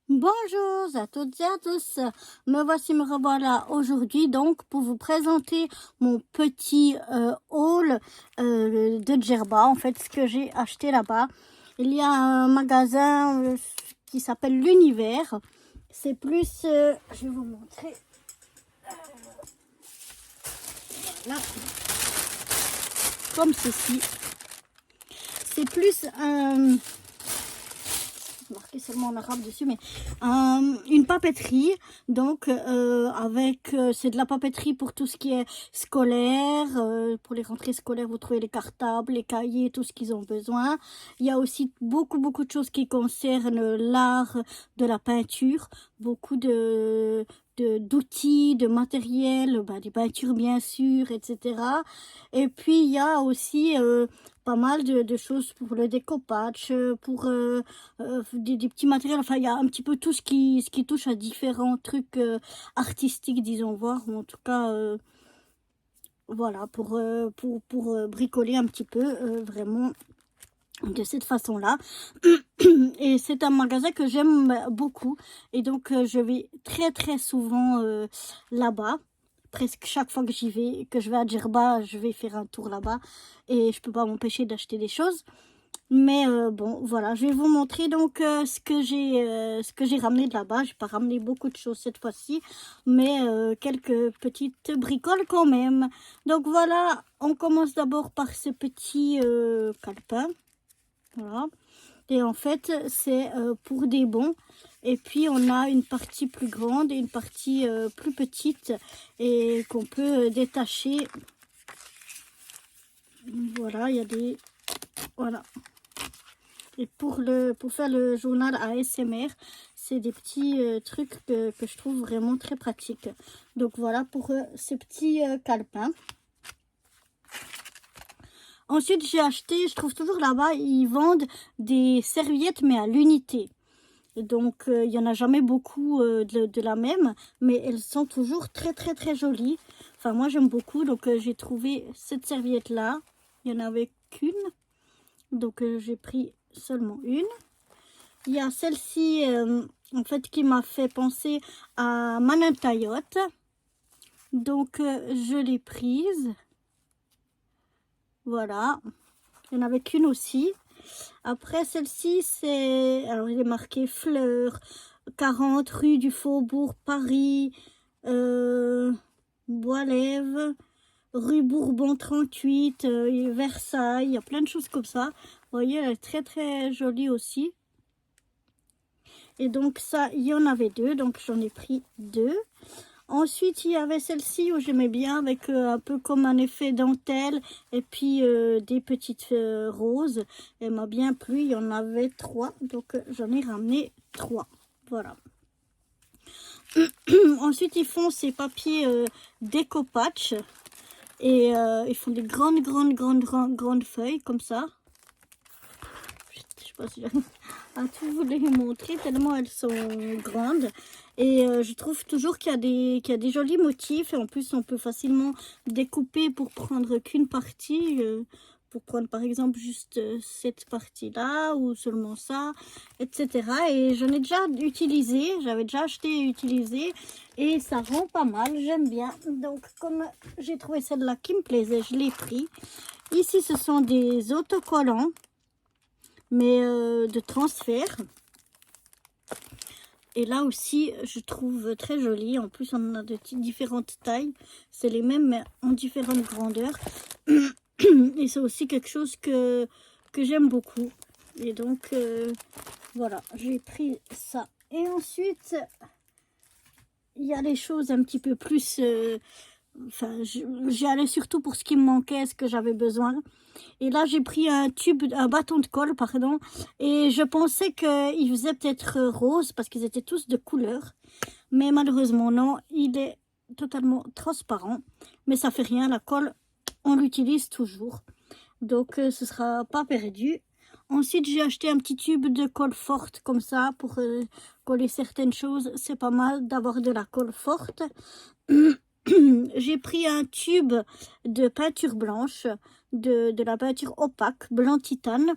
Bonjour à toutes et à tous, me revoilà aujourd'hui donc pour vous présenter mon petit haul de Djerba, en fait ce que j'ai acheté là-bas. Il y a un magasin qui s'appelle l'Univers, c'est plus, je vais vous montrer, là, comme ceci, c'est plus un... marqué seulement en arabe dessus, mais une papeterie, donc c'est de la papeterie pour tout ce qui est scolaire, pour les rentrées scolaires, vous trouvez les cartables, les cahiers, tout ce qu'ils ont besoin. Il y a aussi beaucoup de choses qui concernent l'art de la peinture, beaucoup d'outils, de matériel, des peintures bien sûr, etc. Et puis il y a aussi pas mal de choses pour le découpage, pour des petits matériels, enfin il y a un petit peu tout ce qui touche à différents trucs artistiques, disons voir, ou en tout cas voilà, pour bricoler un petit peu, vraiment de cette façon-là. Et c'est un magasin que j'aime beaucoup, et donc je vais très souvent là-bas. Presque chaque fois que j'y vais, que je vais à Djerba, je vais faire un tour là-bas, et je peux pas m'empêcher d'acheter des choses. Mais bon, voilà, je vais vous montrer donc ce que j'ai ramené de là-bas. J'ai pas ramené beaucoup de choses cette fois-ci, mais quelques petites bricoles quand même. Donc voilà, on commence d'abord par ce petit calepin. Voilà. Et en fait, c'est pour des bons. Et puis, on a une partie plus grande et une partie plus petite et qu'on peut détacher. Voilà, il y a des... Voilà. Et pour faire le journal ASMR, c'est des petits trucs que je trouve vraiment très pratiques. Donc voilà pour ces petits calepins. Ensuite, j'ai acheté, je trouve toujours là-bas, ils vendent des serviettes mais à l'unité. Donc il n'y en a jamais beaucoup de la même, mais elles sont toujours très jolies. Enfin moi j'aime beaucoup, donc j'ai trouvé cette serviette là. Il n'y en avait qu'une, donc j'ai pris seulement une. Il y a celle-ci, en fait, qui m'a fait penser à Manantayot. Donc, je l'ai prise. Voilà. Il n'y en avait qu'une aussi. Après, celle-ci, c'est... Alors, il est marqué Fleurs, 40 rue du Faubourg, Paris, Bois-Lève, rue Bourbon 38, Versailles. Il y a plein de choses comme ça. Vous voyez, elle est très jolie aussi. Et donc ça, il y en avait deux, donc j'en ai pris deux. Ensuite, il y avait celle-ci où j'aimais bien, avec un peu comme un effet dentelle et puis des petites roses. Elle m'a bien plu, il y en avait trois, donc j'en ai ramené trois. Voilà. Ensuite, ils font ces papiers déco-patch et ils font des grandes feuilles comme ça. Je sais pas si à tout vous les montrer tellement elles sont grandes, et je trouve toujours qu'il y a des jolis motifs, et en plus on peut facilement découper pour prendre qu'une partie, pour prendre par exemple juste cette partie là ou seulement ça, etc. Et j'en ai déjà utilisé, j'avais déjà acheté et utilisé, et ça rend pas mal, j'aime bien. Donc comme j'ai trouvé celle-là qui me plaisait, je l'ai pris. Ici ce sont des autocollants, mais de transfert. Et là aussi, je trouve très joli. En plus, on en a de différentes tailles. C'est les mêmes, mais en différentes grandeurs. Et c'est aussi quelque chose que j'aime beaucoup. Et donc, voilà, j'ai pris ça. Et ensuite, il y a des choses un petit peu plus... Enfin, j'y allais surtout pour ce qui me manquait, ce que j'avais besoin. Et là, j'ai pris un bâton de colle, pardon. Et je pensais qu'il faisait peut-être rose parce qu'ils étaient tous de couleur. Mais malheureusement, non. Il est totalement transparent. Mais ça fait rien. La colle, on l'utilise toujours. Donc, ce sera pas perdu. Ensuite, j'ai acheté un petit tube de colle forte comme ça pour coller certaines choses. C'est pas mal d'avoir de la colle forte. J'ai pris un tube de peinture blanche, de la peinture opaque, blanc titane.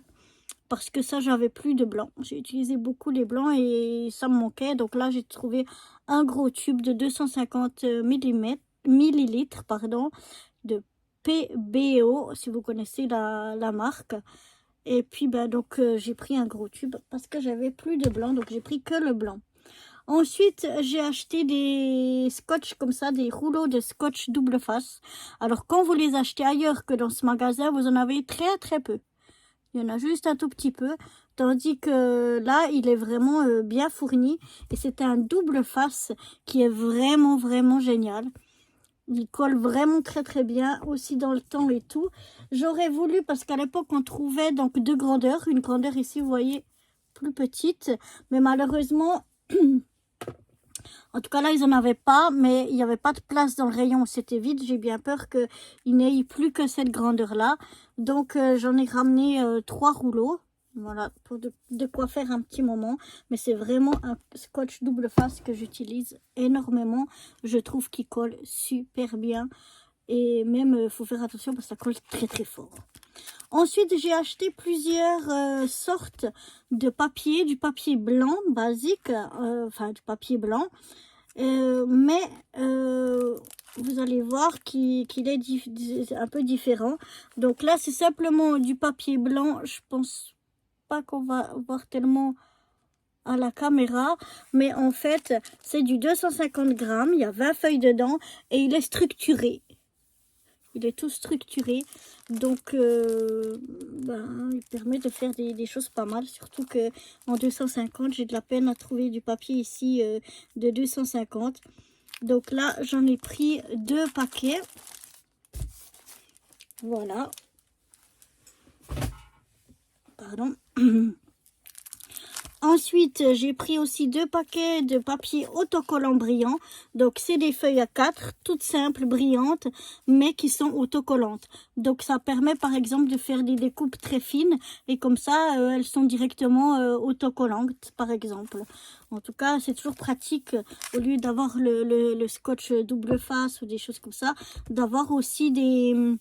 parce que ça, j'avais plus de blanc. J'ai utilisé beaucoup les blancs et ça me manquait. Donc là, j'ai trouvé un gros tube de 250 millilitres, pardon, de PBO, si vous connaissez la marque. Et puis, ben, donc, j'ai pris un gros tube parce que j'avais plus de blanc, donc j'ai pris que le blanc. Ensuite, j'ai acheté des scotch comme ça, des rouleaux de scotch double face. Alors, quand vous les achetez ailleurs que dans ce magasin, vous en avez très très peu. Il y en a juste un tout petit peu, tandis que là, il est vraiment bien fourni. Et c'est un double face qui est vraiment vraiment génial. Il colle vraiment très très bien, aussi dans le temps et tout. J'aurais voulu, parce qu'à l'époque, on trouvait donc deux grandeurs. Une grandeur ici, vous voyez, plus petite. Mais malheureusement, en tout cas là, ils n'en avaient pas. Mais il n'y avait pas de place dans le rayon. C'était vide. J'ai bien peur qu'il n'ait plus que cette grandeur-là. Donc, j'en ai ramené 3 rouleaux. Voilà, pour de quoi faire un petit moment. Mais c'est vraiment un scotch double face que j'utilise énormément. Je trouve qu'il colle super bien. Et même, il faut faire attention parce que ça colle très très fort. Ensuite, j'ai acheté plusieurs sortes de papier. Du papier blanc basique, enfin du papier blanc. Mais vous allez voir qu'il est un peu différent. Donc là, c'est simplement du papier blanc. Je pense pas qu'on va voir tellement à la caméra, mais en fait c'est du 250 grammes, il y a 20 feuilles dedans et il est structuré, il est tout structuré, donc il permet de faire des choses pas mal, surtout que en 250 j'ai de la peine à trouver du papier ici de 250. Donc là j'en ai pris 2 paquets, voilà, pardon. Ensuite, j'ai pris aussi 2 paquets de papier autocollant brillant. Donc, c'est des feuilles à 4, toutes simples, brillantes, mais qui sont autocollantes. Donc, ça permet par exemple de faire des découpes très fines. Et comme ça, elles sont directement autocollantes, par exemple. En tout cas, c'est toujours pratique, au lieu d'avoir le scotch double face ou des choses comme ça, d'avoir aussi des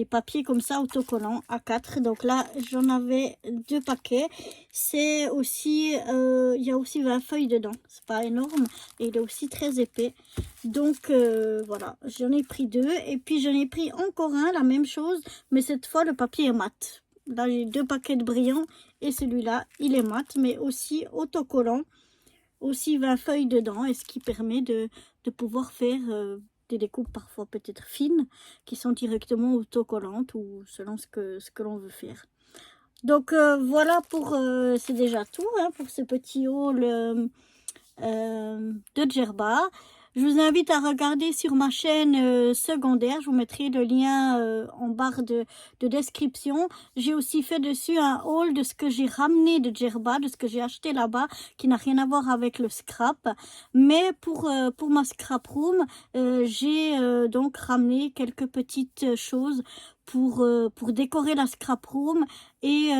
papiers comme ça autocollants à 4. Donc là j'en avais 2 paquets. C'est aussi il y a aussi 20 feuilles dedans, c'est pas énorme et il est aussi très épais. Donc voilà, j'en ai pris 2 et puis j'en ai pris encore un, la même chose, mais cette fois le papier est mat. Là j'ai 2 paquets de brillants et celui-là il est mat mais aussi autocollant, aussi 20 feuilles dedans, et ce qui permet de pouvoir faire des découpes parfois peut-être fines qui sont directement autocollantes ou selon ce que l'on veut faire. Donc voilà, pour c'est déjà tout hein, pour ce petit haul de Djerba. Je vous invite à regarder sur ma chaîne secondaire. Je vous mettrai le lien en barre de description. J'ai aussi fait dessus un haul de ce que j'ai ramené de Djerba, de ce que j'ai acheté là-bas, qui n'a rien à voir avec le scrap. Mais pour ma scrap room, j'ai donc ramené quelques petites choses pour décorer la scrap room et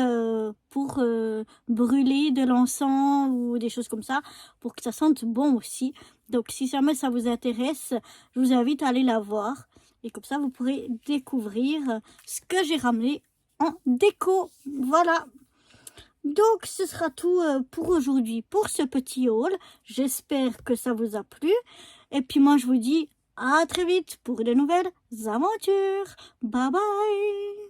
pour brûler de l'encens ou des choses comme ça, pour que ça sente bon aussi. Donc si jamais ça vous intéresse, je vous invite à aller la voir. Et comme ça, vous pourrez découvrir ce que j'ai ramené en déco. Voilà. Donc ce sera tout pour aujourd'hui, pour ce petit haul. J'espère que ça vous a plu. Et puis moi, je vous dis à très vite pour de nouvelles aventures. Bye bye.